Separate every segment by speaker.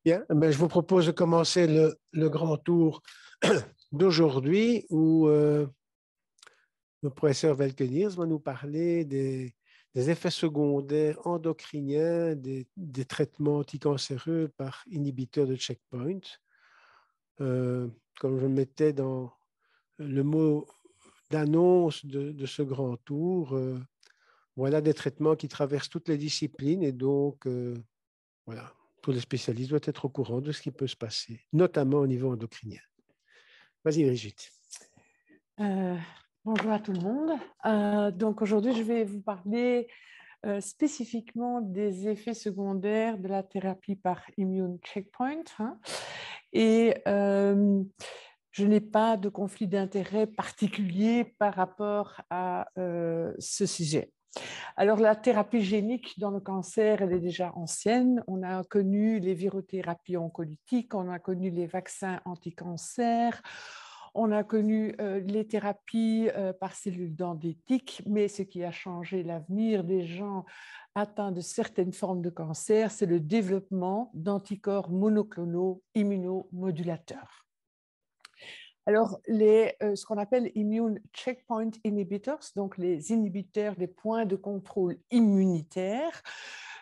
Speaker 1: Bien, je vous propose de commencer le grand tour d'aujourd'hui où le professeur Welkeniers va nous parler des effets secondaires endocriniens des traitements anticancéreux par inhibiteurs de checkpoint. Comme je le mettais dans le mot d'annonce de ce grand tour, voilà des traitements qui traversent toutes les disciplines et donc, voilà, tous les spécialistes doivent être au courant de ce qui peut se passer, notamment au niveau endocrinien. Vas-y, Brigitte.
Speaker 2: Bonjour à tout le monde. Donc aujourd'hui, je vais vous parler spécifiquement des effets secondaires de la thérapie par immune checkpoint. Et je n'ai pas de conflit d'intérêt particulier par rapport à ce sujet. Alors, la thérapie génique dans le cancer, elle est déjà ancienne. On a connu les virothérapies oncolytiques, on a connu les vaccins anti-cancer, on a connu les thérapies par cellules dendritiques, mais ce qui a changé l'avenir des gens atteints de certaines formes de cancer, c'est le développement d'anticorps monoclonaux immunomodulateurs. Alors, ce qu'on appelle immune checkpoint inhibitors, donc les inhibiteurs des points de contrôle immunitaire,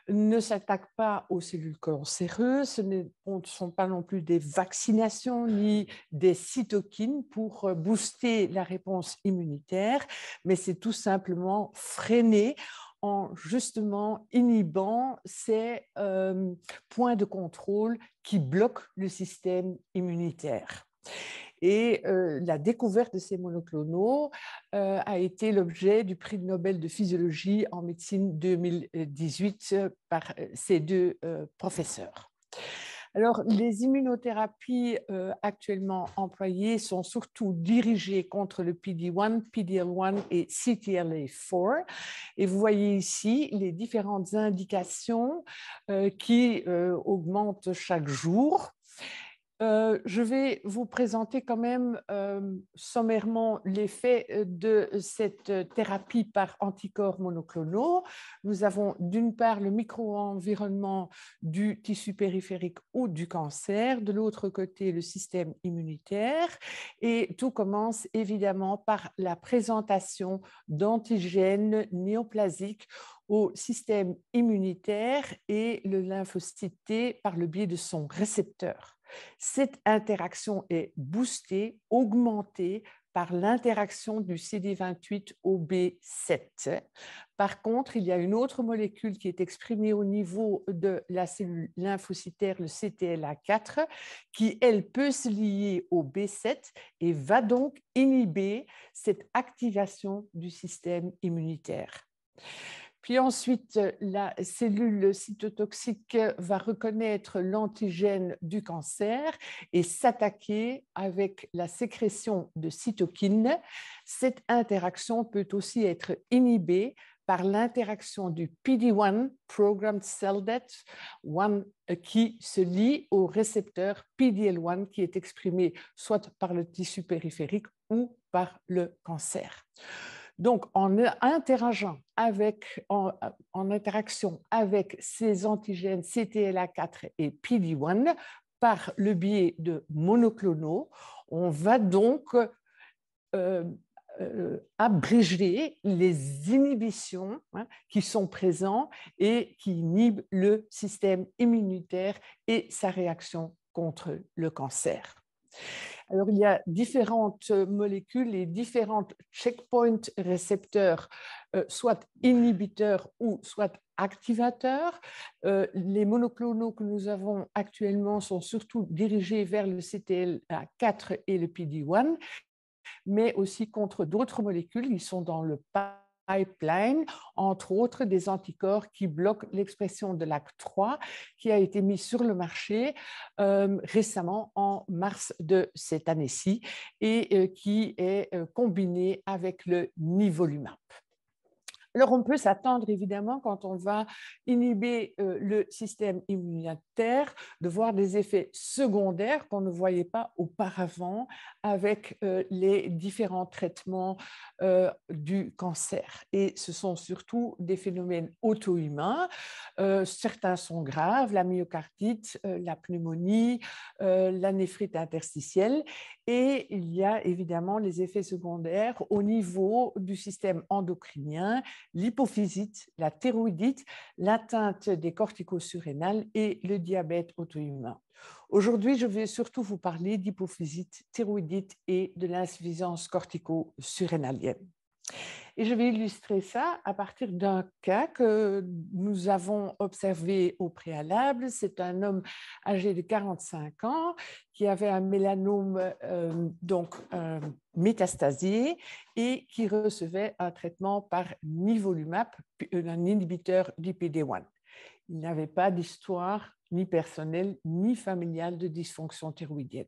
Speaker 2: ne s'attaquent pas aux cellules cancéreuses, ce ne sont pas non plus des vaccinations ni des cytokines pour booster la réponse immunitaire, mais c'est tout simplement freiner en justement inhibant ces points de contrôle qui bloquent le système immunitaire. Et la découverte de ces monoclonaux a été l'objet du prix Nobel de physiologie en médecine 2018 par ces deux professeurs. Alors, les immunothérapies actuellement employées sont surtout dirigées contre le PD-1, PD-L1 et CTLA-4. Et vous voyez ici les différentes indications qui augmentent chaque jour. Je vais vous présenter quand même sommairement l'effet de cette thérapie par anticorps monoclonaux. Nous avons d'une part le micro-environnement du tissu périphérique ou du cancer, de l'autre côté le système immunitaire, et tout commence évidemment par la présentation d'antigènes néoplasiques au système immunitaire et le lymphocyte T par le biais de son récepteur. Cette interaction est boostée, augmentée par l'interaction du CD28 au B7. Par contre, il y a une autre molécule qui est exprimée au niveau de la cellule lymphocytaire, le CTLA4, qui, elle, peut se lier au B7 et va donc inhiber cette activation du système immunitaire. Puis ensuite, la cellule cytotoxique va reconnaître l'antigène du cancer et s'attaquer avec la sécrétion de cytokines. Cette interaction peut aussi être inhibée par l'interaction du PD-1, Programmed Cell Death, qui se lie au récepteur PD-L1 qui est exprimé soit par le tissu périphérique ou par le cancer. Donc, en interaction avec ces antigènes CTLA4 et PD-1 par le biais de monoclonaux, on va donc abréger les inhibitions qui sont présentes et qui inhibent le système immunitaire et sa réaction contre le cancer. Alors, il y a différentes molécules et différentes checkpoint récepteurs, soit inhibiteurs ou soit activateurs. Les monoclonaux que nous avons actuellement sont surtout dirigés vers le CTLA4 et le PD-1, mais aussi contre d'autres molécules. Ils sont dans le pipeline, entre autres des anticorps qui bloquent l'expression de LAC3, qui a été mis sur le marché récemment en mars de cette année-ci et qui est combiné avec le nivolumab. Alors, on peut s'attendre, évidemment, quand on va inhiber le système immunitaire, de voir des effets secondaires qu'on ne voyait pas auparavant avec les différents traitements du cancer. Et ce sont surtout des phénomènes auto-humains. Certains sont graves, la myocardite, la pneumonie, la néphrite interstitielle. Et il y a évidemment les effets secondaires au niveau du système endocrinien, l'hypophysite, la thyroïdite, l'atteinte des corticosurrénales et le diabète auto-immun. Aujourd'hui, je vais surtout vous parler d'hypophysite, thyroïdite et de l'insuffisance cortico-surrénalienne. Et je vais illustrer ça à partir d'un cas que nous avons observé au préalable. C'est un homme âgé de 45 ans qui avait un mélanome métastasé et qui recevait un traitement par nivolumab, un inhibiteur du PD-1. Il n'avait pas d'histoire ni personnelle ni familiale de dysfonction thyroïdienne.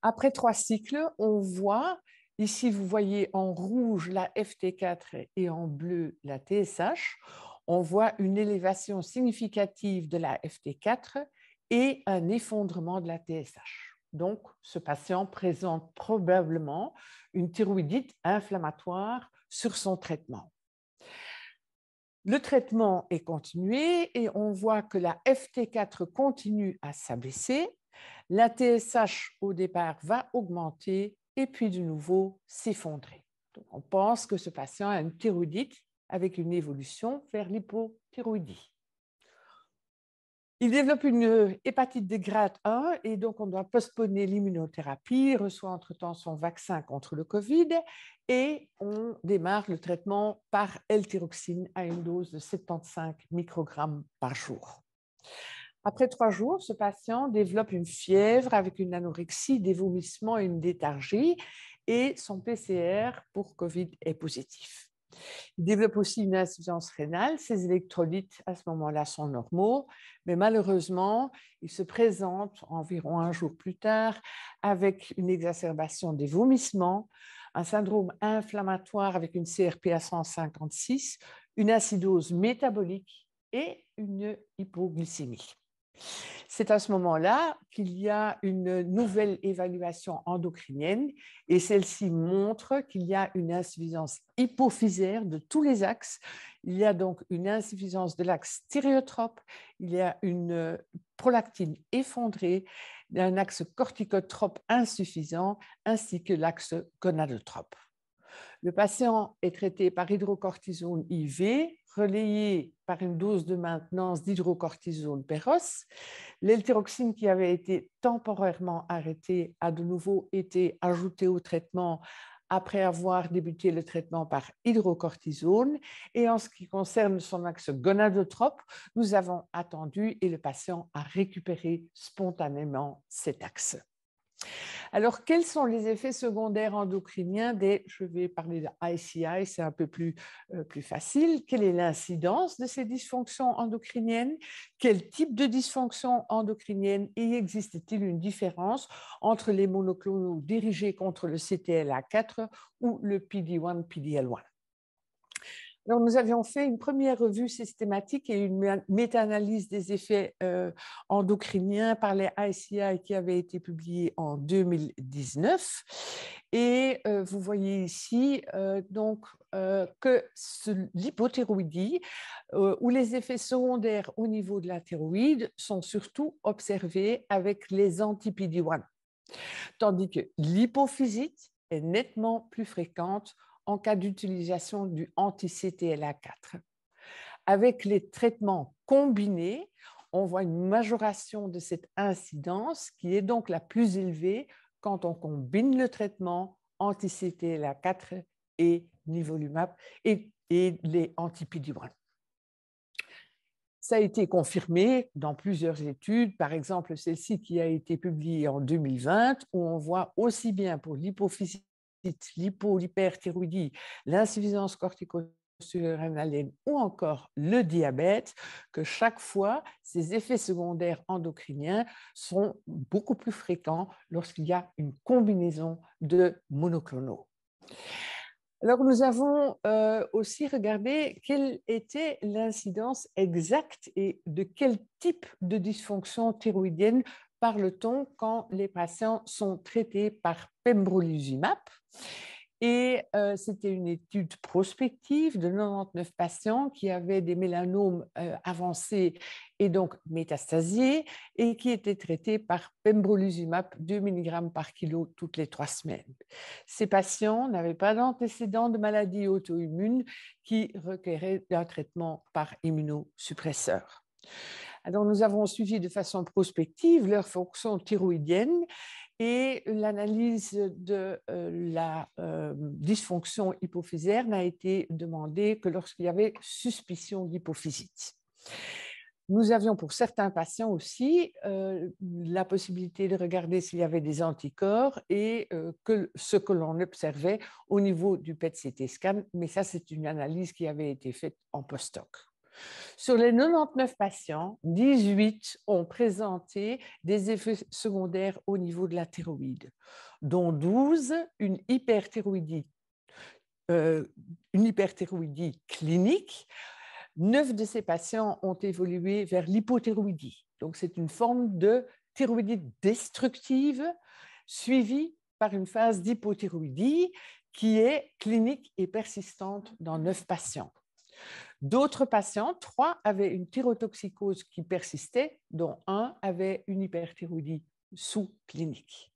Speaker 2: Après 3 cycles, on voit, ici vous voyez en rouge la FT4 et en bleu la TSH, on voit une élévation significative de la FT4 et un effondrement de la TSH. Donc, ce patient présente probablement une thyroïdite inflammatoire sur son traitement. Le traitement est continué et on voit que la FT4 continue à s'abaisser. La TSH au départ va augmenter et puis de nouveau s'effondrer. Donc, on pense que ce patient a une thyroïdite avec une évolution vers l'hypothyroïdie. Il développe une hépatite de grade 1 et donc on doit postponer l'immunothérapie, il reçoit entre-temps son vaccin contre le Covid et on démarre le traitement par L-thyroxine à une dose de 75 microgrammes par jour. Après 3 jours, ce patient développe une fièvre avec une anorexie, des vomissements et une léthargie et son PCR pour Covid est positif. Il développe aussi une insuffisance rénale. Ses électrolytes, à ce moment-là, sont normaux, mais malheureusement, il se présente environ 1 jour plus tard avec une exacerbation des vomissements, un syndrome inflammatoire avec une CRP à 156, une acidose métabolique et une hypoglycémie. C'est à ce moment-là qu'il y a une nouvelle évaluation endocrinienne et celle-ci montre qu'il y a une insuffisance hypophysaire de tous les axes. Il y a donc une insuffisance de l'axe stéréotrope, il y a une prolactine effondrée, un axe corticotrope insuffisant ainsi que l'axe gonadotrope. Le patient est traité par hydrocortisone IV, relayé par une dose de maintenance d'hydrocortisone péros. L-thyroxine qui avait été temporairement arrêtée a de nouveau été ajoutée au traitement après avoir débuté le traitement par hydrocortisone. Et en ce qui concerne son axe gonadotrope, nous avons attendu et le patient a récupéré spontanément cet axe. Alors, quels sont les effets secondaires endocriniens je vais parler de ICI, c'est un peu plus facile. Quelle est l'incidence de ces dysfonctions endocriniennes? Quel type de dysfonction endocrinienne? Et existe-t-il une différence entre les monoclonaux dirigés contre le CTLA4 ou le PD-1, PDL1? Alors, nous avions fait une première revue systématique et une méta-analyse des effets endocriniens par les ICI qui avait été publiée en 2019. Et vous voyez ici que l'hypothyroïdie ou les effets secondaires au niveau de la thyroïde sont surtout observés avec les anti-PD-1, tandis que l'hypophysite est nettement plus fréquente en cas d'utilisation du anti-CTLA4. Avec les traitements combinés, on voit une majoration de cette incidence qui est donc la plus élevée quand on combine le traitement anti-CTLA4 et nivolumab et les anti-PD-1. Ça a été confirmé dans plusieurs études, par exemple celle-ci qui a été publiée en 2020, où on voit aussi bien pour l'hypophysite, l'hyperthyroïdie, l'insuffisance cortico-surrénalienne ou encore le diabète, que chaque fois, ces effets secondaires endocriniens sont beaucoup plus fréquents lorsqu'il y a une combinaison de monoclonaux. Alors, nous avons aussi regardé quelle était l'incidence exacte et de quel type de dysfonction thyroïdienne parle-t-on quand les patients sont traités par pembrolizumab. Et c'était une étude prospective de 99 patients qui avaient des mélanomes avancés et donc métastasiés et qui étaient traités par pembrolizumab 2 mg par kilo toutes les 3 semaines. Ces patients n'avaient pas d'antécédents de maladies auto-immunes qui requéraient un traitement par immunosuppresseur. Alors, nous avons suivi de façon prospective leur fonction thyroïdienne et l'analyse de la dysfonction hypophysaire n'a été demandée que lorsqu'il y avait suspicion d'hypophysite. Nous avions pour certains patients aussi la possibilité de regarder s'il y avait des anticorps et ce que l'on observait au niveau du PET-CT scan, mais ça c'est une analyse qui avait été faite en post-hoc. Sur les 99 patients, 18 ont présenté des effets secondaires au niveau de la thyroïde, dont 12 une hyperthyroïdie clinique. 9 de ces patients ont évolué vers l'hypothyroïdie. Donc, c'est une forme de thyroïdite destructive suivie par une phase d'hypothyroïdie qui est clinique et persistante dans 9 patients. D'autres patients, 3 avaient une thyrotoxicose qui persistait, dont 1 avait une hyperthyroïdie sous-clinique.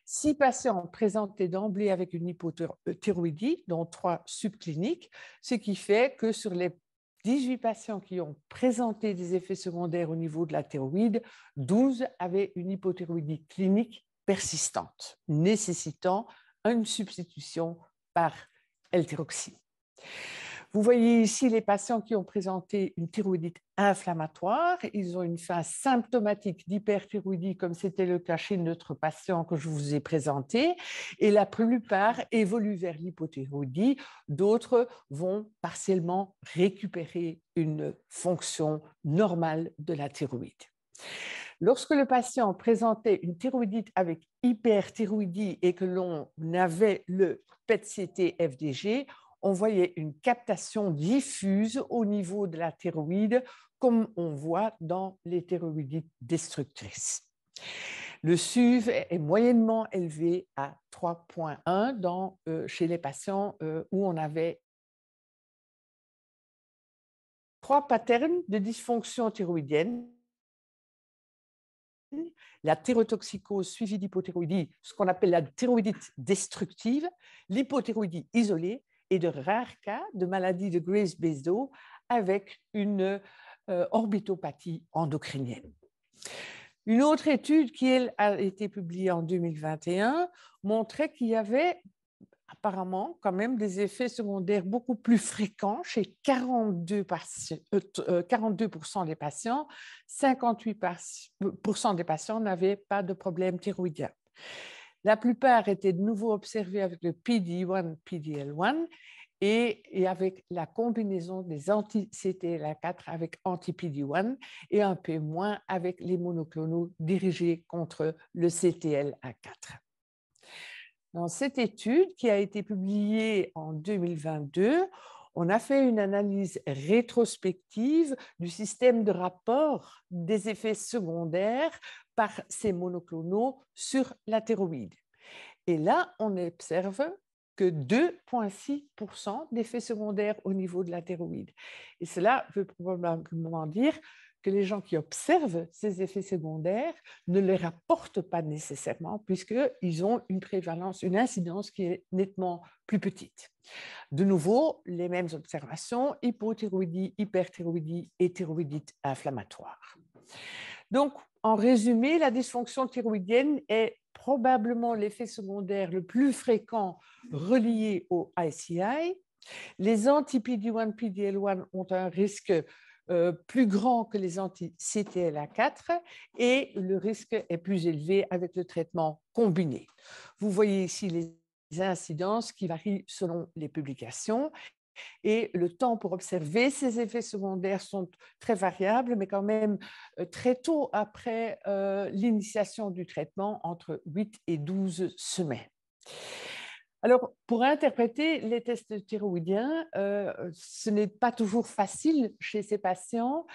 Speaker 2: 6 patients présentaient d'emblée avec une hypothyroïdie, dont 3 subcliniques, ce qui fait que sur les 18 patients qui ont présenté des effets secondaires au niveau de la thyroïde, 12 avaient une hypothyroïdie clinique persistante, nécessitant une substitution par L-thyroxine. Vous voyez ici les patients qui ont présenté une thyroïdite inflammatoire. Ils ont une phase symptomatique d'hyperthyroïdie, comme c'était le cas chez notre patient que je vous ai présenté. Et la plupart évoluent vers l'hypothyroïdie. D'autres vont partiellement récupérer une fonction normale de la thyroïde. Lorsque le patient présentait une thyroïdite avec hyperthyroïdie et que l'on avait le PET-CT FDG, on voyait une captation diffuse au niveau de la thyroïde, comme on voit dans les thyroïdites destructrices. Le SUV est moyennement élevé à 3,1 chez les patients où on avait 3 patterns de dysfonction thyroïdienne. La thyrotoxicose suivie d'hypothyroïdie, ce qu'on appelle la thyroïdite destructive, l'hypothyroïdie isolée, et de rares cas de maladie de Graves-Basedow avec une orbitopathie endocrinienne. Une autre étude qui elle, a été publiée en 2021 montrait qu'il y avait apparemment quand même des effets secondaires beaucoup plus fréquents chez 42% des patients. 58% des patients n'avaient pas de problème thyroïdien. La plupart étaient de nouveau observés avec le PD-1, PD-L1 et avec la combinaison des anti-CTLA4 avec anti-PD-1 et un peu moins avec les monoclonaux dirigés contre le CTLA4. Dans cette étude qui a été publiée en 2022, on a fait une analyse rétrospective du système de rapport des effets secondaires par ces monoclonaux sur la thyroïde. Et là, on observe que 2,6% d'effets secondaires au niveau de la thyroïde. Et cela veut probablement dire que les gens qui observent ces effets secondaires ne les rapportent pas nécessairement puisqu'ils ont une prévalence, une incidence qui est nettement plus petite. De nouveau, les mêmes observations, hypothyroïdie, hyperthyroïdie et thyroïdite inflammatoire. Donc, en résumé, la dysfonction thyroïdienne est probablement l'effet secondaire le plus fréquent relié au ICI. Les anti-PD-1, PD-L1 ont un risque plus grand que les anti-CTLA4 et le risque est plus élevé avec le traitement combiné. Vous voyez ici les incidences qui varient selon les publications et le temps pour observer ces effets secondaires sont très variables, mais quand même très tôt après l'initiation du traitement, entre 8 et 12 semaines. Alors, pour interpréter les tests thyroïdiens, ce n'est pas toujours facile chez ces patients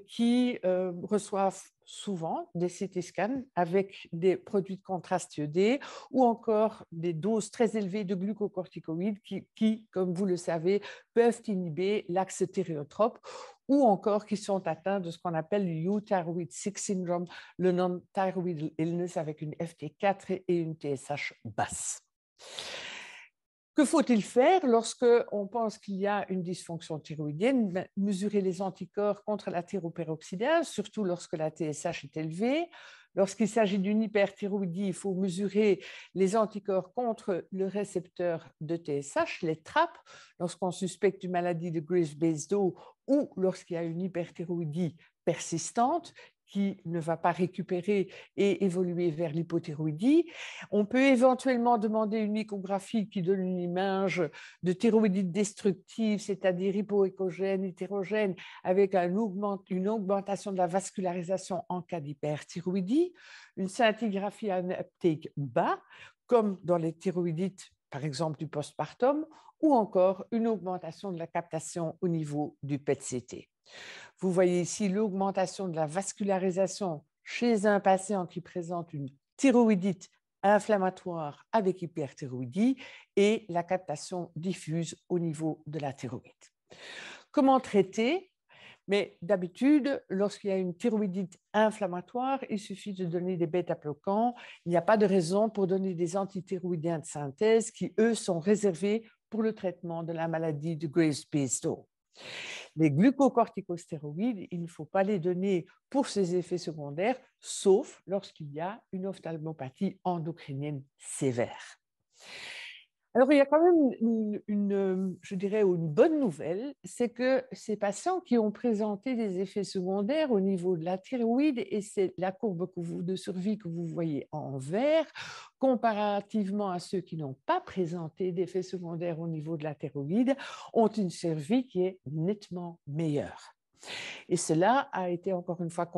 Speaker 2: qui reçoivent souvent des CT scans avec des produits de contraste iodé ou encore des doses très élevées de glucocorticoïdes qui, comme vous le savez, peuvent inhiber l'axe thyriotrope ou encore qui sont atteints de ce qu'on appelle le euthyroid 6 syndrome, le non-thyroid illness avec une FT4 et une TSH basse. Que faut-il faire lorsque on pense qu'il y a une dysfonction thyroïdienne? Mesurer les anticorps contre la thyroperoxydase, surtout lorsque la TSH est élevée. Lorsqu'il s'agit d'une hyperthyroïdie, il faut mesurer les anticorps contre le récepteur de TSH, les TRAP, lorsqu'on suspecte une maladie de Graves-Basedow ou lorsqu'il y a une hyperthyroïdie persistante qui ne va pas récupérer et évoluer vers l'hypothyroïdie. On peut éventuellement demander une échographie qui donne une image de thyroïdite destructive, c'est-à-dire hypoéchogène, hétérogène, avec une augmentation de la vascularisation en cas d'hyperthyroïdie, une scintigraphie à un uptake bas, comme dans les thyroïdites, par exemple, du postpartum, ou encore une augmentation de la captation au niveau du PET-CT. Vous voyez ici l'augmentation de la vascularisation chez un patient qui présente une thyroïdite inflammatoire avec hyperthyroïdie et la captation diffuse au niveau de la thyroïde. Comment traiter? Mais d'habitude, lorsqu'il y a une thyroïdite inflammatoire, il suffit de donner des bêta-bloquants. Il n'y a pas de raison pour donner des antithyroïdiens de synthèse qui, eux, sont réservés pour le traitement de la maladie de Graves-Basedow. Les glucocorticostéroïdes, il ne faut pas les donner pour ces effets secondaires, sauf lorsqu'il y a une ophtalmopathie endocrinienne sévère. Alors, il y a quand même je dirais, une bonne nouvelle, c'est que ces patients qui ont présenté des effets secondaires au niveau de la thyroïde, et c'est la courbe de survie que vous voyez en vert, comparativement à ceux qui n'ont pas présenté d'effets secondaires au niveau de la thyroïde, ont une survie qui est nettement meilleure. Et cela a été encore une fois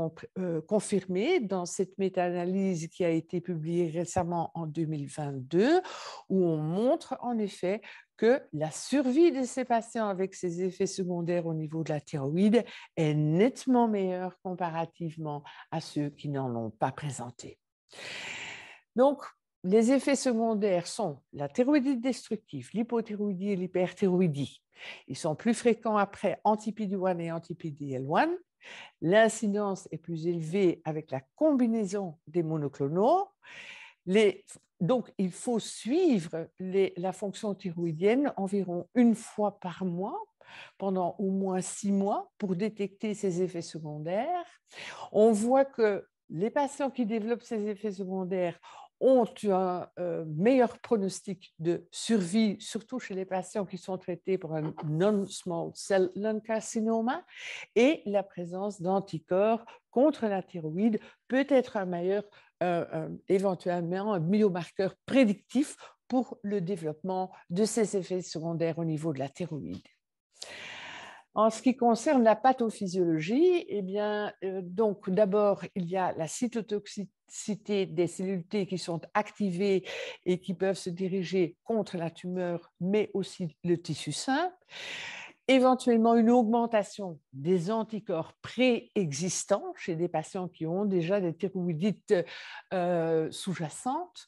Speaker 2: confirmé dans cette méta-analyse qui a été publiée récemment en 2022, où on montre en effet que la survie de ces patients avec ces effets secondaires au niveau de la thyroïde est nettement meilleure comparativement à ceux qui n'en ont pas présenté. Donc, les effets secondaires sont la thyroïdite destructive, l'hypothyroïdie et l'hyperthyroïdie. Ils sont plus fréquents après anti-PD-1 et anti-PD-L1. L'incidence est plus élevée avec la combinaison des monoclonaux. Donc, il faut suivre la fonction thyroïdienne environ une fois par mois pendant au moins 6 mois pour détecter ces effets secondaires. On voit que les patients qui développent ces effets secondaires ont un meilleur pronostic de survie, surtout chez les patients qui sont traités pour un non-small cell lung carcinoma, et la présence d'anticorps contre la thyroïde peut être éventuellement un biomarqueur prédictif pour le développement de ces effets secondaires au niveau de la thyroïde. En ce qui concerne la pathophysiologie, eh bien, donc d'abord, il y a la cytotoxicité des cellules T qui sont activées et qui peuvent se diriger contre la tumeur, mais aussi le tissu sain. Éventuellement, une augmentation des anticorps préexistants chez des patients qui ont déjà des thyroïdites sous-jacentes,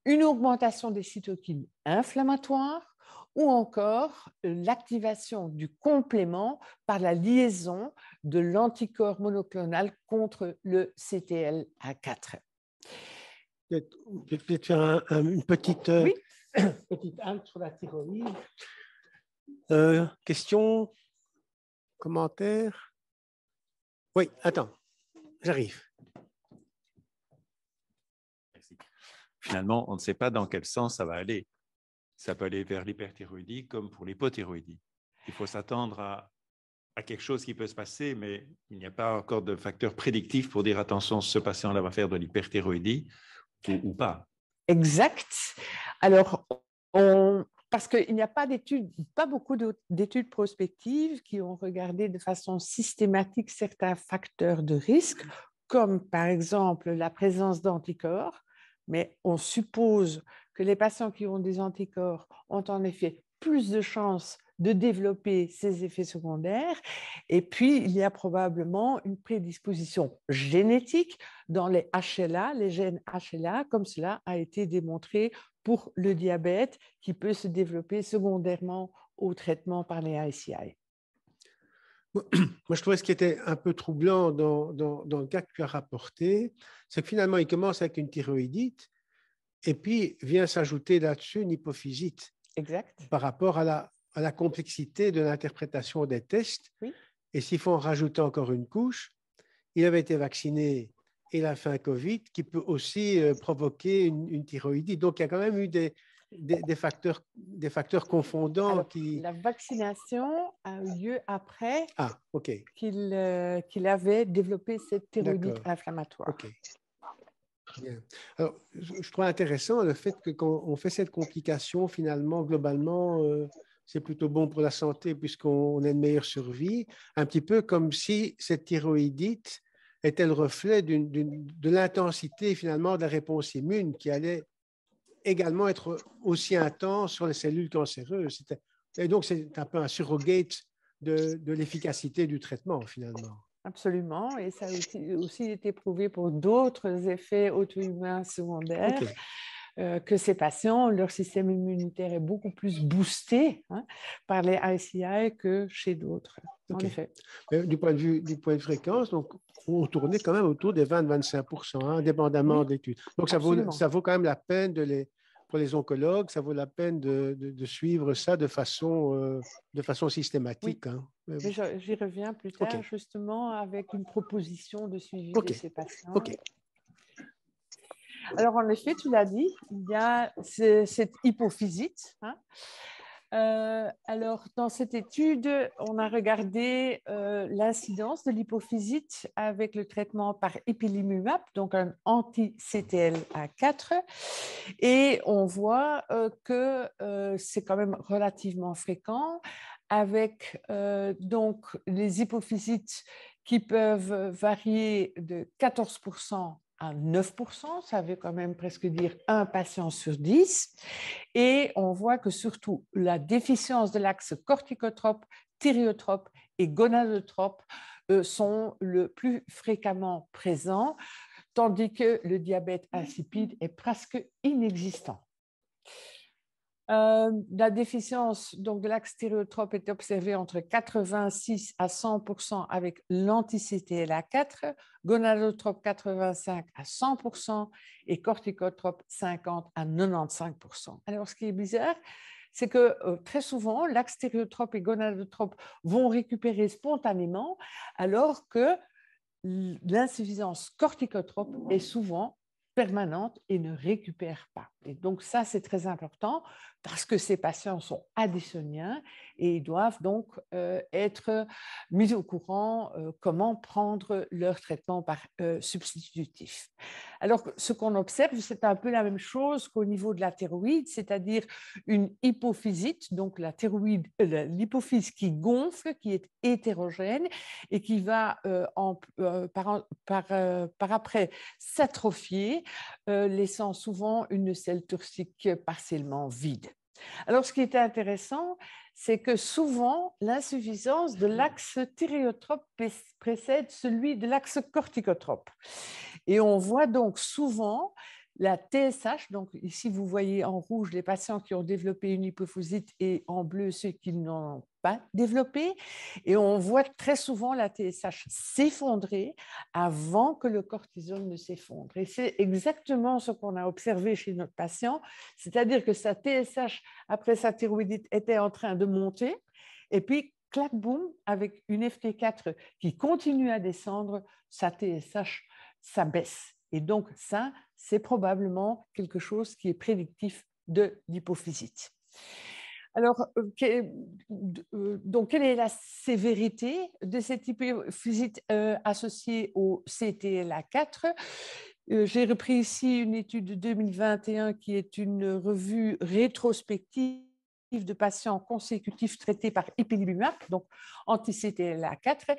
Speaker 2: une augmentation des cytokines inflammatoires, ou encore l'activation du complément par la liaison de l'anticorps monoclonal contre le CTLA4.
Speaker 1: Je vais peut-être faire une petite halte sur la thyroïde. Questions, commentaires? Oui, attends, j'arrive.
Speaker 3: Merci. Finalement, on ne sait pas dans quel sens ça va aller. Ça peut aller vers l'hyperthyroïdie comme pour l'hypothyroïdie. Il faut s'attendre à quelque chose qui peut se passer, mais il n'y a pas encore de facteur prédictif pour dire attention, ce patient-là va faire de l'hyperthyroïdie ou pas.
Speaker 2: Exact. Alors, parce qu'il n'y a pas beaucoup d'études prospectives qui ont regardé de façon systématique certains facteurs de risque, comme par exemple la présence d'anticorps, mais on suppose que les patients qui ont des anticorps ont en effet plus de chances de développer ces effets secondaires. Et puis, il y a probablement une prédisposition génétique dans les HLA, les gènes HLA, comme cela a été démontré pour le diabète qui peut se développer secondairement au traitement par les ICI.
Speaker 1: Moi, je trouvais ce qui était un peu troublant dans le cas que tu as rapporté, c'est que finalement, il commence avec une thyroïdite et puis vient s'ajouter là-dessus une hypophysite.
Speaker 2: Exact.
Speaker 1: Par rapport à la complexité de l'interprétation des tests.
Speaker 2: Oui.
Speaker 1: Et s'il faut en rajouter encore une couche, il avait été vacciné et il a fait un Covid qui peut aussi provoquer une thyroïdite. Donc, il y a quand même eu des facteurs confondants.
Speaker 2: Alors, la vaccination a eu lieu après qu'il avait développé cette thyroïdite inflammatoire.
Speaker 1: Okay. Bien. Alors, je trouve intéressant le fait que quand on fait cette complication, finalement, globalement, c'est plutôt bon pour la santé puisqu'on a une meilleure survie. Un petit peu comme si cette thyroïdite était le reflet de l'intensité, finalement, de la réponse immune qui allait également être aussi intense sur les cellules cancéreuses. Et donc, c'est un peu un surrogate de l'efficacité du traitement, finalement.
Speaker 2: Absolument, et ça a aussi été prouvé pour d'autres effets auto-immuns secondaires, que ces patients, leur système immunitaire est beaucoup plus boosté par les ICI que chez d'autres. En effet.
Speaker 1: Du point de vue fréquence, donc, on tournait quand même autour des 20-25%, indépendamment de l'étude. Donc, ça vaut quand même la peine pour les oncologues, ça vaut la peine de suivre ça de façon systématique.
Speaker 2: Oui. Mais j'y reviens plus tard, justement, avec une proposition de suivi de ces patients. Alors, en effet, tu l'as dit, il y a cette hypophysite. Alors, dans cette étude, on a regardé l'incidence de l'hypophysite avec le traitement par ipilimumab, donc un anti-CTLA4, et on voit que c'est quand même relativement fréquent, avec donc les hypophysites qui peuvent varier de 14% à 9%, ça veut quand même presque dire un patient sur 10. Et on voit que surtout la déficience de l'axe corticotrope, thyriotrope et gonadotrope sont le plus fréquemment présents, tandis que le diabète insipide est presque inexistant. La déficience donc, de l'axe thyriotrope est observée entre 86 à 100% avec l'anti-CTLA4, gonadotrope 85 à 100% et corticotrope 50 à 95%. Alors, ce qui est bizarre, c'est que très souvent, l'axe thyriotrope et gonadotrope vont récupérer spontanément, alors que l'insuffisance corticotrope est souvent permanente et ne récupère pas. Et donc ça, c'est très important parce que ces patients sont additioniens et ils doivent donc être mis au courant comment prendre leur traitement par substitutif. Alors, ce qu'on observe, c'est un peu la même chose qu'au niveau de la thyroïde, c'est-à-dire une hypophysite, donc la thyroïde, l'hypophyse qui gonfle, qui est hétérogène et qui va par après s'atrophier, laissant souvent une selle toxique partiellement vide. Alors, ce qui est intéressant, c'est que souvent, l'insuffisance de l'axe thyriotrope précède celui de l'axe corticotrope. Et on voit donc souvent la TSH, donc ici vous voyez en rouge les patients qui ont développé une hypophysite et en bleu ceux qui n'en ont pas développé. Et on voit très souvent la TSH s'effondrer avant que le cortisol ne s'effondre. Et c'est exactement ce qu'on a observé chez notre patient, c'est-à-dire que sa TSH après sa thyroïdite était en train de monter et puis clac boum, avec une FT4 qui continue à descendre, sa TSH s'abaisse. Et donc, ça, c'est probablement quelque chose qui est prédictif de l'hypophysite. Alors, donc, quelle est la sévérité de cette hypophysite associée au CTLA4 ? J'ai repris ici une étude de 2021 qui est une revue rétrospective de patients consécutifs traités par ipilimumab, donc anti-CTLA4,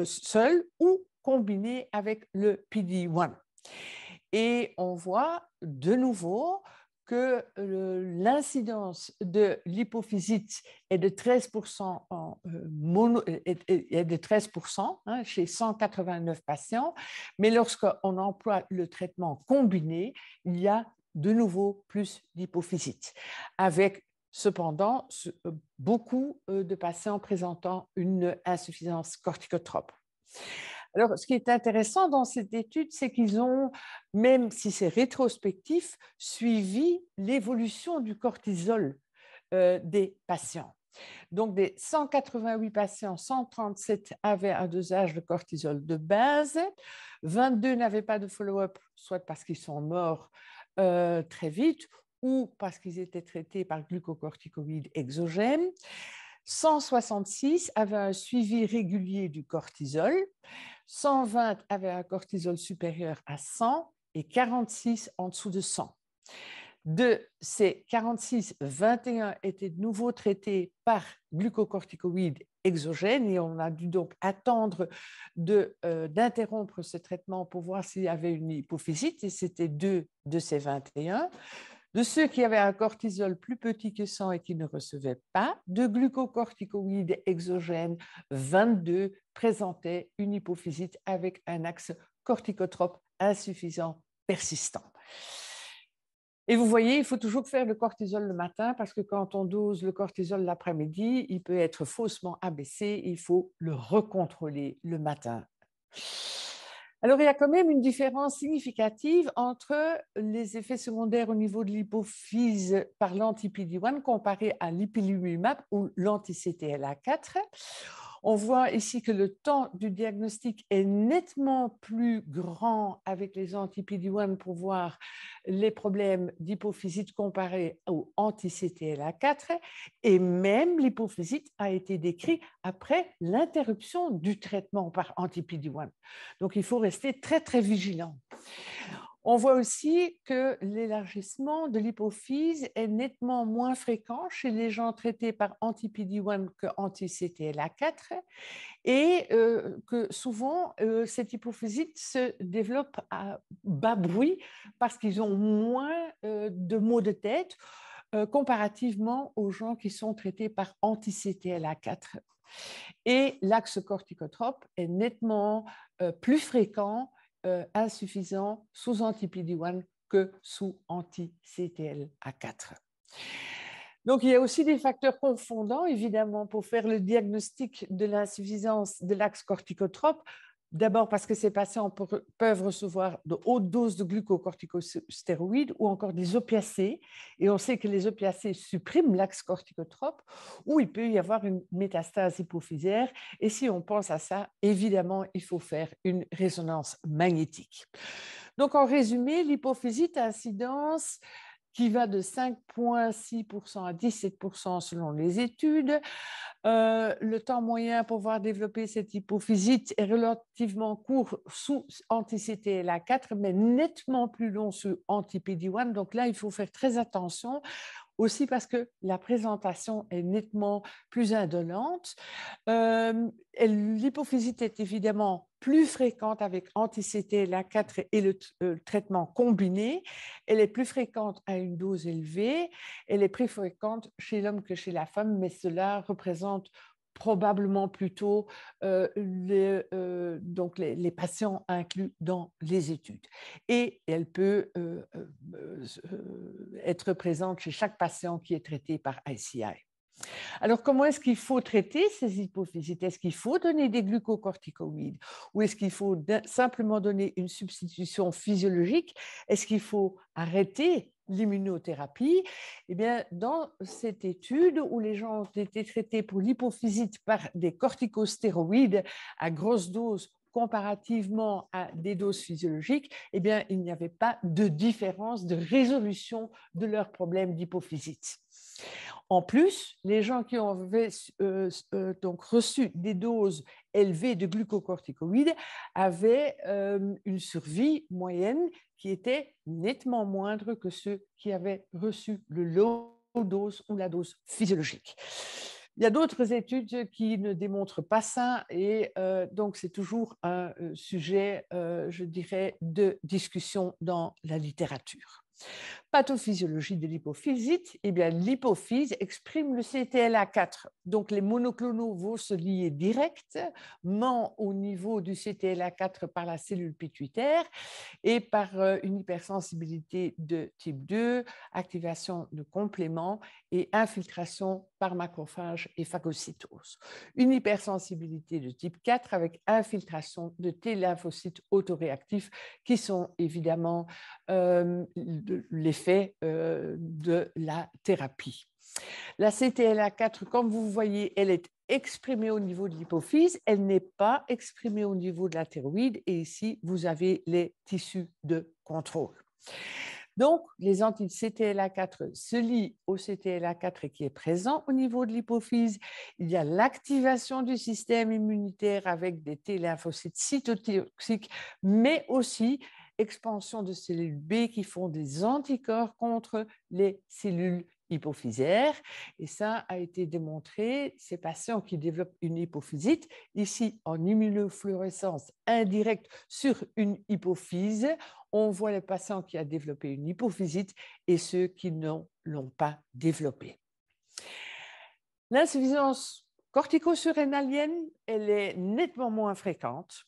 Speaker 2: seul ou combiné avec le PD-1. Et on voit de nouveau que l'incidence de l'hypophysite est de 13%, est de 13% hein, chez 189 patients, mais lorsqu'on emploie le traitement combiné, il y a de nouveau plus d'hypophysite, avec cependant beaucoup de patients présentant une insuffisance corticotrope. Alors, ce qui est intéressant dans cette étude, c'est qu'ils ont, même si c'est rétrospectif, suivi l'évolution du cortisol des patients. Donc, des 188 patients, 137 avaient un dosage de cortisol de base, 22 n'avaient pas de follow-up, soit parce qu'ils sont morts très vite ou parce qu'ils étaient traités par glucocorticoïdes exogènes. 166 avaient un suivi régulier du cortisol, 120 avaient un cortisol supérieur à 100 et 46 en dessous de 100. De ces 46, 21 étaient de nouveau traités par glucocorticoïdes exogènes et on a dû donc attendre d'interrompre ce traitement pour voir s'il y avait une hypophysite et c'était 2 de ces 21. De ceux qui avaient un cortisol plus petit que 100 et qui ne recevaient pas de glucocorticoïdes exogènes, 22 présentaient une hypophysite avec un axe corticotrope insuffisant persistant. Et vous voyez, il faut toujours faire le cortisol le matin parce que quand on dose le cortisol l'après-midi, il peut être faussement abaissé, il faut le recontrôler le matin. Alors, il y a quand même une différence significative entre les effets secondaires au niveau de l'hypophyse par l'anti-PD-1 comparé à l'ipilimumab ou l'anti-CTLA4. On voit ici que le temps du diagnostic est nettement plus grand avec les anti-PD-1 pour voir les problèmes d'hypophysite comparés aux anti-CTLA4 et même l'hypophysite a été décrit après l'interruption du traitement par anti-PD-1. Donc, il faut rester très, très vigilant. On voit aussi que l'élargissement de l'hypophyse est nettement moins fréquent chez les gens traités par anti-PD-1 que anti-CTLA4 et que souvent, cette hypophysite se développe à bas bruit parce qu'ils ont moins de maux de tête comparativement aux gens qui sont traités par anti-CTLA4. Et l'axe corticotrope est nettement plus fréquent, insuffisant sous anti-PD-1 que sous anti-CTLA4. Donc, il y a aussi des facteurs confondants, évidemment, pour faire le diagnostic de l'insuffisance de l'axe corticotrope. D'abord parce que ces patients peuvent recevoir de hautes doses de glucocorticostéroïdes ou encore des opiacés, et on sait que les opiacés suppriment l'axe corticotrope, ou il peut y avoir une métastase hypophysaire, et si on pense à ça, évidemment, il faut faire une résonance magnétique. Donc, en résumé, l'hypophysite à incidence qui va de 5,6% à 17% selon les études. Le temps moyen pour voir développer cette hypophysite est relativement court sous anti-CTLA4, mais nettement plus long sous anti-PD-1. Donc là, il faut faire très attention, aussi parce que la présentation est nettement plus indolente. L'hypophysite est évidemment plus fréquente avec anti-CTLA4 et le traitement combiné. Elle est plus fréquente à une dose élevée. Elle est plus fréquente chez l'homme que chez la femme, mais cela représente probablement plutôt les patients inclus dans les études. Et elle peut être présente chez chaque patient qui est traité par ICI. Alors, comment est-ce qu'il faut traiter ces hypophysites? Est-ce qu'il faut donner des glucocorticoïdes ou est-ce qu'il faut simplement donner une substitution physiologique? Est-ce qu'il faut arrêter l'immunothérapie? Eh bien, dans cette étude où les gens ont été traités pour l'hypophysite par des corticostéroïdes à grosse dose comparativement à des doses physiologiques, eh bien, il n'y avait pas de différence de résolution de leur problème d'hypophysite. En plus, les gens qui avaient donc reçu des doses élevées de glucocorticoïdes avaient une survie moyenne qui était nettement moindre que ceux qui avaient reçu le low dose ou la dose physiologique. Il y a d'autres études qui ne démontrent pas ça et donc c'est toujours un sujet, je dirais, de discussion dans la littérature. Pathophysiologie de l'hypophysite, eh bien, l'hypophyse exprime le CTLA4. Donc, les monoclonaux vont se lier directement au niveau du CTLA4 par la cellule pituitaire et par une hypersensibilité de type 2, activation de compléments et infiltration par macrophages et phagocytose. Une hypersensibilité de type 4 avec infiltration de T-lymphocytes autoréactifs qui sont évidemment l'effet de la thérapie. La CTLA4, comme vous voyez, elle est exprimée au niveau de l'hypophyse, elle n'est pas exprimée au niveau de la thyroïde et ici, vous avez les tissus de contrôle. Donc, les anti-CTLA4 se lient au CTLA4 qui est présent au niveau de l'hypophyse. Il y a l'activation du système immunitaire avec des T-lymphocytes cytotoxiques, mais aussi expansion de cellules B qui font des anticorps contre les cellules hypophysaires. Et ça a été démontré, ces patients qui développent une hypophysite, ici en immunofluorescence indirecte sur une hypophyse, on voit les patients qui ont développé une hypophysite et ceux qui ne l'ont pas développée. L'insuffisance cortico-surrénalienne, elle est nettement moins fréquente.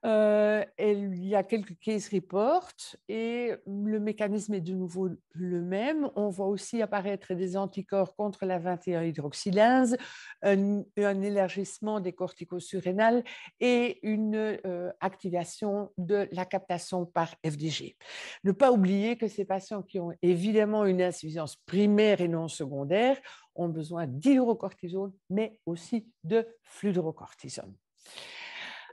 Speaker 2: Il y a quelques case reports et le mécanisme est de nouveau le même. On voit aussi apparaître des anticorps contre la 21-hydroxylase, un élargissement des corticosurrénales et une activation de la captation par FDG. Ne pas oublier que ces patients qui ont évidemment une insuffisance primaire et non secondaire ont besoin d'hydrocortisone, mais aussi de fludrocortisone.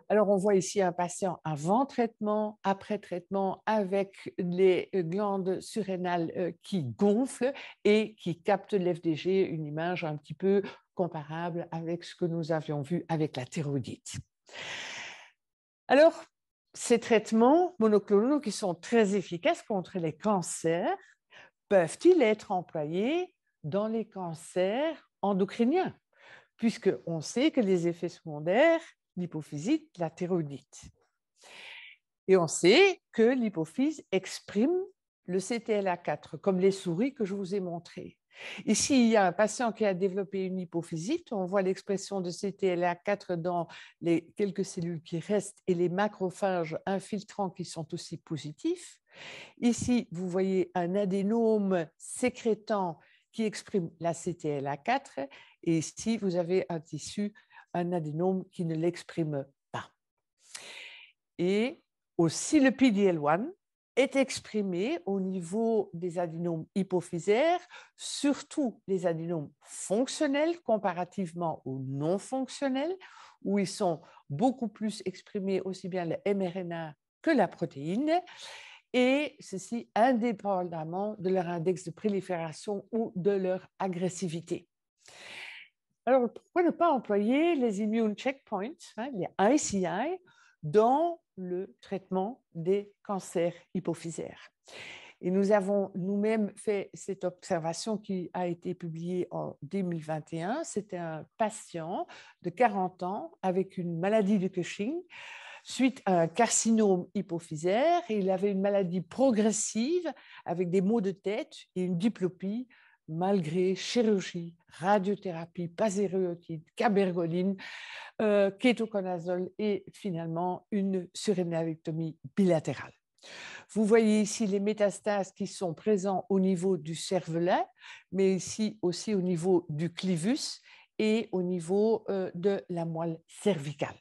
Speaker 2: Alors, on voit ici un patient avant traitement, après traitement, avec les glandes surrénales qui gonflent et qui captent l'FDG, une image un petit peu comparable avec ce que nous avions vu avec la thyroïdite. Alors, ces traitements monoclonaux qui sont très efficaces contre les cancers, peuvent-ils être employés dans les cancers endocriniens? Puisqu'on sait que les effets secondaires, l'hypophysite, la thyroïdite. Et on sait que l'hypophyse exprime le CTLA4, comme les souris que je vous ai montrées. Ici, il y a un patient qui a développé une hypophysite. On voit l'expression de CTLA4 dans les quelques cellules qui restent et les macrophages infiltrants qui sont aussi positifs. Ici, vous voyez un adénome sécrétant qui exprime la CTLA4 et ici, vous avez un tissu, un adénome qui ne l'exprime pas. Et aussi, le PD-L1 est exprimé au niveau des adénomes hypophysaires, surtout les adénomes fonctionnels comparativement aux non fonctionnels, où ils sont beaucoup plus exprimés aussi bien le mRNA que la protéine, et ceci indépendamment de leur index de prolifération ou de leur agressivité. Alors, pourquoi ne pas employer les immune checkpoints, les ICI, dans le traitement des cancers hypophysaires? Et nous avons nous-mêmes fait cette observation qui a été publiée en 2021. C'était un patient de 40 ans avec une maladie de Cushing suite à un carcinome hypophysaire. Et il avait une maladie progressive avec des maux de tête et une diplopie malgré chirurgie, radiothérapie, paséréotide, cabergoline, kétoconazole et finalement une surrénalectomie bilatérale. Vous voyez ici les métastases qui sont présents au niveau du cervelet, mais ici aussi au niveau du clivus et au niveau de la moelle cervicale.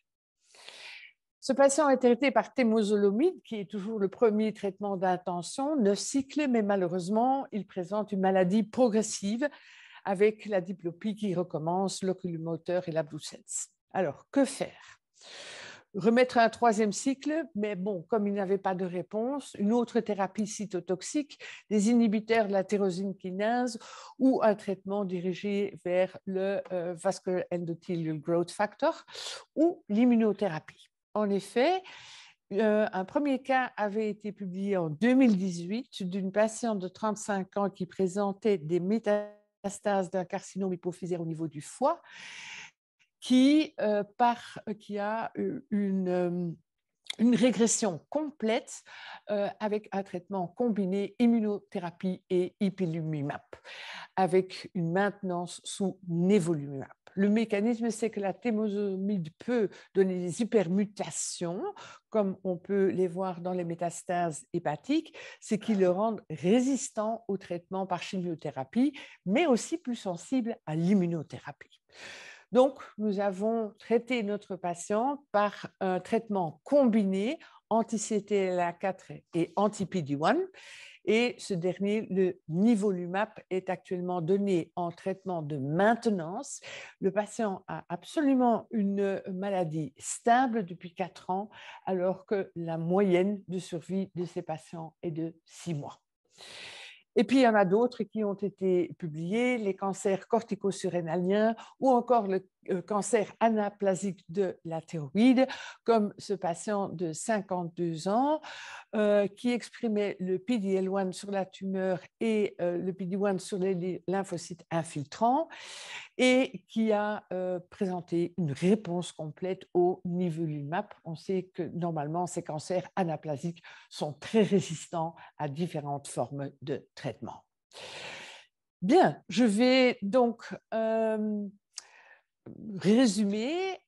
Speaker 2: Ce patient est traité par temozolomide, qui est toujours le premier traitement d'intention, 9 cycles, mais malheureusement, il présente une maladie progressive avec la diplopie qui recommence, l'oculomoteur et l'abducens. Alors, que faire? Remettre un 3e cycle, mais bon, comme il n'avait pas de réponse, une autre thérapie cytotoxique, des inhibiteurs de la tyrosine kinase ou un traitement dirigé vers le vascular endothelial growth factor ou l'immunothérapie. En effet, un premier cas avait été publié en 2018 d'une patiente de 35 ans qui présentait des métastases d'un carcinome hypophysaire au niveau du foie, qui a une une régression complète avec un traitement combiné immunothérapie et ipilimumab, avec une maintenance sous nivolumab. Le mécanisme, c'est que la temozolomide peut donner des hypermutations, comme on peut les voir dans les métastases hépatiques, c'est qu'ils le rendent résistant au traitement par chimiothérapie, mais aussi plus sensible à l'immunothérapie. Donc, nous avons traité notre patient par un traitement combiné anti-CTLA4 et anti-PD-1. Et ce dernier, le nivolumab, est actuellement donné en traitement de maintenance. Le patient a absolument une maladie stable depuis 4 ans, alors que la moyenne de survie de ces patients est de 6 mois. Et puis, il y en a d'autres qui ont été publiés, les cancers cortico-surrénaliens ou encore le cancer anaplasique de la thyroïde, comme ce patient de 52 ans qui exprimait le PD-L1 sur la tumeur et le PD-1 sur les lymphocytes infiltrants et qui a présenté une réponse complète au nivolumab. On sait que normalement, ces cancers anaplasiques sont très résistants à différentes formes de traitement. Bien, je vais donc résumer,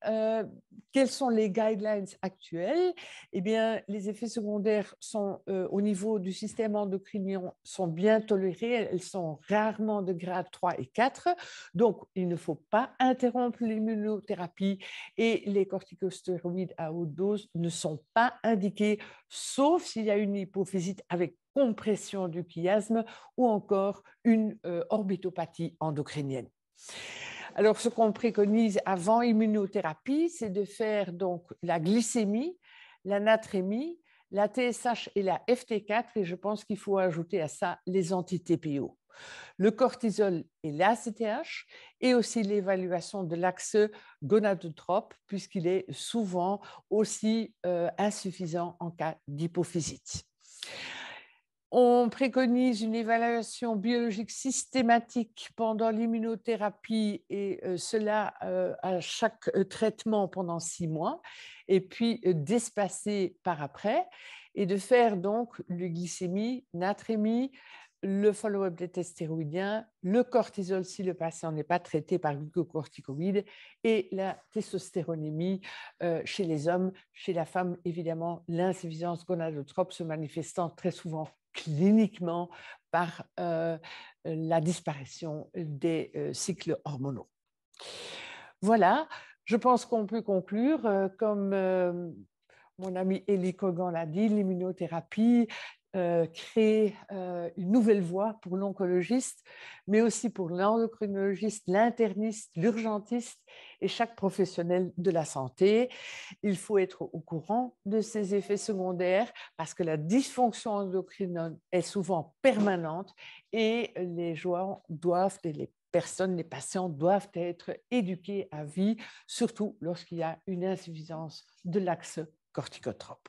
Speaker 2: quels sont les guidelines actuels? Eh bien, les effets secondaires sont, au niveau du système endocrinien sont bien tolérés. Elles sont rarement de grade 3 et 4. Donc, il ne faut pas interrompre l'immunothérapie et les corticostéroïdes à haute dose ne sont pas indiqués, sauf s'il y a une hypophysite avec compression du chiasme ou encore une orbitopathie endocrinienne. Alors, ce qu'on préconise avant immunothérapie, c'est de faire donc la glycémie, la natrémie, la TSH et la FT4, et je pense qu'il faut ajouter à ça les anti-TPO. Le cortisol et l'ACTH, et aussi l'évaluation de l'axe gonadotrope, puisqu'il est souvent aussi insuffisant en cas d'hypophysite. On préconise une évaluation biologique systématique pendant l'immunothérapie et cela à chaque traitement pendant 6 mois et puis d'espacer par après et de faire donc le glycémie, natrémie, le follow-up des tests stéroïdiens, le cortisol si le patient n'est pas traité par glucocorticoïdes et la testostéronémie chez les hommes. Chez la femme, évidemment, l'insuffisance gonadotrope se manifestant très souvent cliniquement par la disparition des cycles hormonaux. Voilà, je pense qu'on peut conclure. Comme mon ami Élie Kogan l'a dit, l'immunothérapie crée une nouvelle voie pour l'oncologiste, mais aussi pour l'endocrinologiste, l'interniste, l'urgentiste et chaque professionnel de la santé. Il faut être au courant de ces effets secondaires parce que la dysfonction endocrinienne est souvent permanente et les gens doivent, les patients doivent être éduqués à vie, surtout lorsqu'il y a une insuffisance de l'axe corticotrope.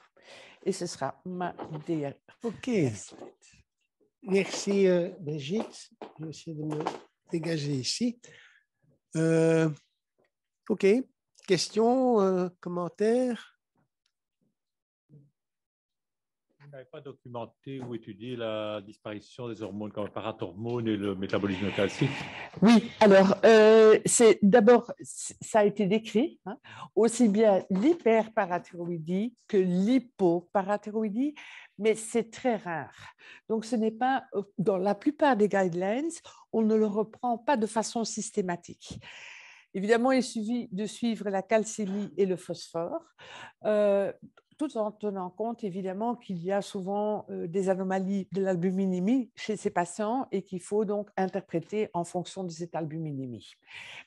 Speaker 2: Et ce sera ma dernière.
Speaker 1: OK. Merci, Brigitte. Je vais essayer de me dégager ici. OK. Questions, commentaires?
Speaker 4: Vous n'avez pas documenté ou étudié la disparition des hormones comme le parathormone et le métabolisme classique?
Speaker 2: Oui, alors, d'abord, ça a été décrit, hein, aussi bien l'hyperparathyroïdie que l'hypoparathyroïdie, mais c'est très rare. Donc, ce n'est pas, dans la plupart des guidelines, on ne le reprend pas de façon systématique. Évidemment, il suffit de suivre la calcémie et le phosphore, tout en tenant compte évidemment qu'il y a souvent des anomalies de l'albuminémie chez ces patients et qu'il faut donc interpréter en fonction de cette albuminémie.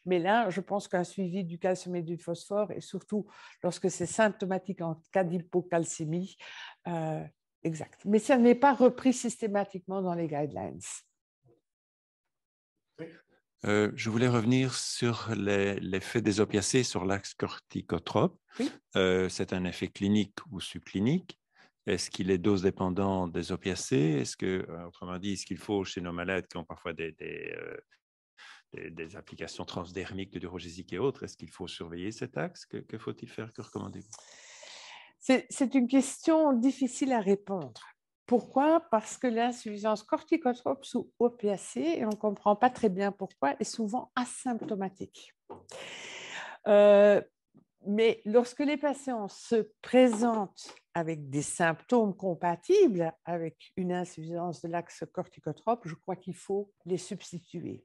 Speaker 2: Mais là, je pense qu'un suivi du calcium et du phosphore, et surtout lorsque c'est symptomatique en cas d'hypocalcémie, exact. Mais ça n'est pas repris systématiquement dans les guidelines.
Speaker 3: Je voulais revenir sur l'effet des opiacés sur l'axe corticotrope.
Speaker 2: Oui.
Speaker 3: C'est un effet clinique ou subclinique. Est-ce qu'il est dose dépendant des opiacés? Est-ce que, autrement dit, est-ce qu'il faut chez nos malades qui ont parfois des applications transdermiques de durogésique et autres, est-ce qu'il faut surveiller cet axe? Que faut-il faire? Que recommandez-vous?
Speaker 2: C'est une question difficile à répondre. Pourquoi? Parce que l'insuffisance corticotrope sous opiacés, et on ne comprend pas très bien pourquoi, est souvent asymptomatique. Mais lorsque les patients se présentent avec des symptômes compatibles avec une insuffisance de l'axe corticotrope, je crois qu'il faut les substituer.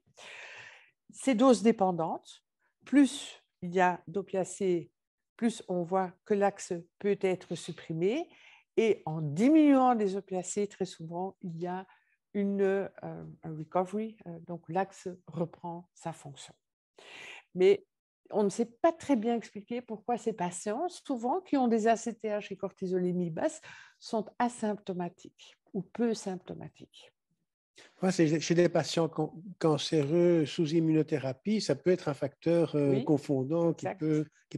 Speaker 2: C'est dose dépendante. Plus il y a d'opiacés, plus on voit que l'axe peut être supprimé. Et en diminuant les opiacés, très souvent, il y a un recovery, donc l'axe reprend sa fonction. Mais on ne sait pas très bien expliquer pourquoi ces patients, souvent qui ont des ACTH et cortisolémie basse, sont asymptomatiques ou peu symptomatiques.
Speaker 1: C'est chez des patients cancéreux sous immunothérapie, ça peut être un facteur confondant qui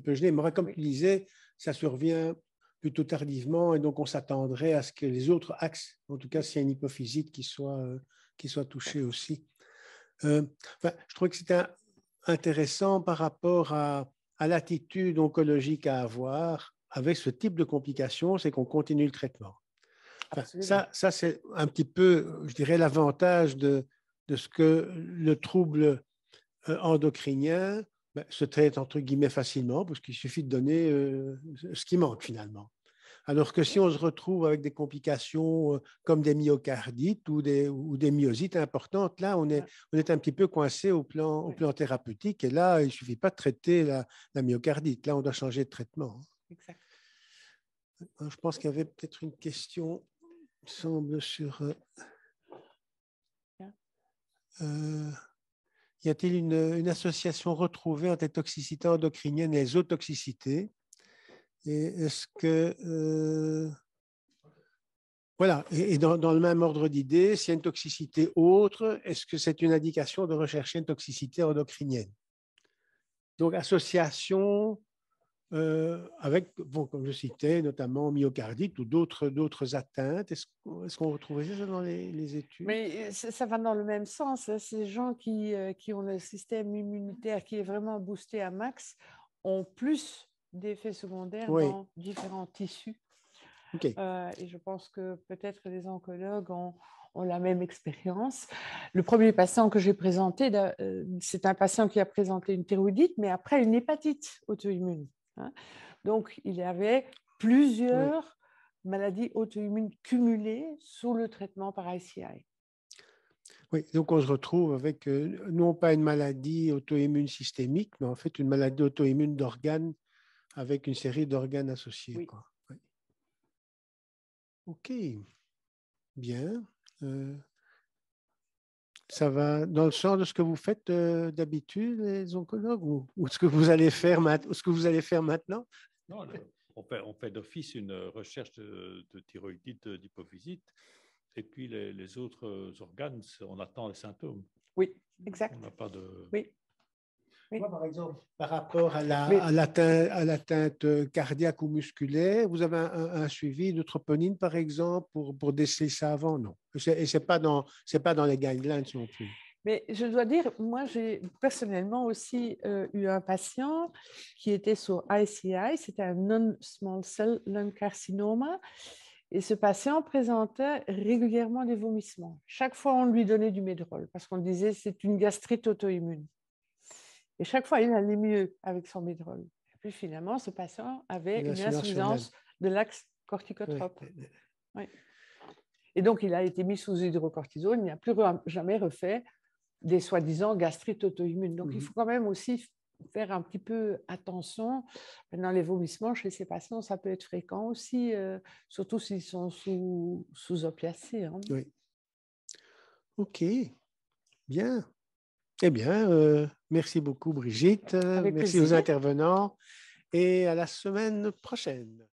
Speaker 1: peut gêner. Mais comme tu disais, ça survient plutôt tardivement et donc on s'attendrait à ce que les autres axes, en tout cas s'il y a une hypophysite qui soit touchée aussi. Je trouve que c'était intéressant par rapport à l'attitude oncologique à avoir avec ce type de complications, c'est qu'on continue le traitement. Ça c'est un petit peu, je dirais, l'avantage de ce que le trouble endocrinien se traite entre guillemets facilement, parce qu'il suffit de donner ce qui manque finalement. Alors que si on se retrouve avec des complications comme des myocardites ou des myosites importantes, là, on est un petit peu coincé au plan thérapeutique. Et là, il ne suffit pas de traiter la myocardite. Là, on doit changer de traitement.
Speaker 2: Exact.
Speaker 1: Je pense qu'il y avait peut-être une question, il semble, sur... y a-t-il une association retrouvée entre les toxicités endocriniennes et les zootoxicités? Et est-ce que... voilà, et dans le même ordre d'idée, s'il y a une toxicité autre, est-ce que c'est une indication de rechercher une toxicité endocrinienne? Donc, association avec, bon, comme je citais, notamment myocardite ou d'autres atteintes. Est-ce qu'on retrouvait ça dans les études?
Speaker 2: Mais ça va dans le même sens. Ces gens qui ont le système immunitaire qui est vraiment boosté à max ont plus d'effets secondaires dans différents tissus.
Speaker 1: Okay.
Speaker 2: Et je pense que peut-être les oncologues ont la même expérience. Le premier patient que j'ai présenté, c'est un patient qui a présenté une thyroïdite, mais après une hépatite auto-immune. Donc, il y avait plusieurs maladies auto-immunes cumulées sous le traitement par ICI.
Speaker 1: Oui, donc on se retrouve avec non pas une maladie auto-immune systémique, mais en fait une maladie auto-immune d'organes avec une série d'organes associés.
Speaker 2: Oui.
Speaker 1: Quoi. Oui. OK, bien. Ça va dans le sens de ce que vous faites d'habitude, les oncologues, ou ce que vous allez faire maintenant?
Speaker 4: Non, on fait d'office une recherche de thyroïdite, d'hypophysite, et puis les autres organes, on attend les symptômes.
Speaker 2: Oui, exact.
Speaker 4: On n'a pas de...
Speaker 2: Oui.
Speaker 1: Moi, par exemple, par rapport à l'atteinte cardiaque ou musculaire, vous avez un suivi de troponine, par exemple, pour déceler ça avant? Non. Et ce n'est pas dans les guidelines non plus.
Speaker 2: Mais je dois dire, moi, j'ai personnellement aussi eu un patient qui était sur ICI, c'était un non-small cell lung carcinoma, et ce patient présentait régulièrement des vomissements. Chaque fois, on lui donnait du Medrol, parce qu'on disait c'est une gastrite auto-immune. Et chaque fois, il allait mieux avec son Medrol. Et puis finalement, ce patient avait une insuffisance de l'axe corticotrope.
Speaker 1: Oui.
Speaker 2: Oui. Et donc, il a été mis sous hydrocortisone, il n'a plus jamais refait des soi-disant gastrites auto-immunes. Donc, il faut quand même aussi faire un petit peu attention. Maintenant, les vomissements chez ces patients, ça peut être fréquent aussi, surtout s'ils sont sous opiacés. Hein.
Speaker 1: Oui. OK. Bien. Eh bien, merci beaucoup, Brigitte. Merci aux intervenants et à la semaine prochaine.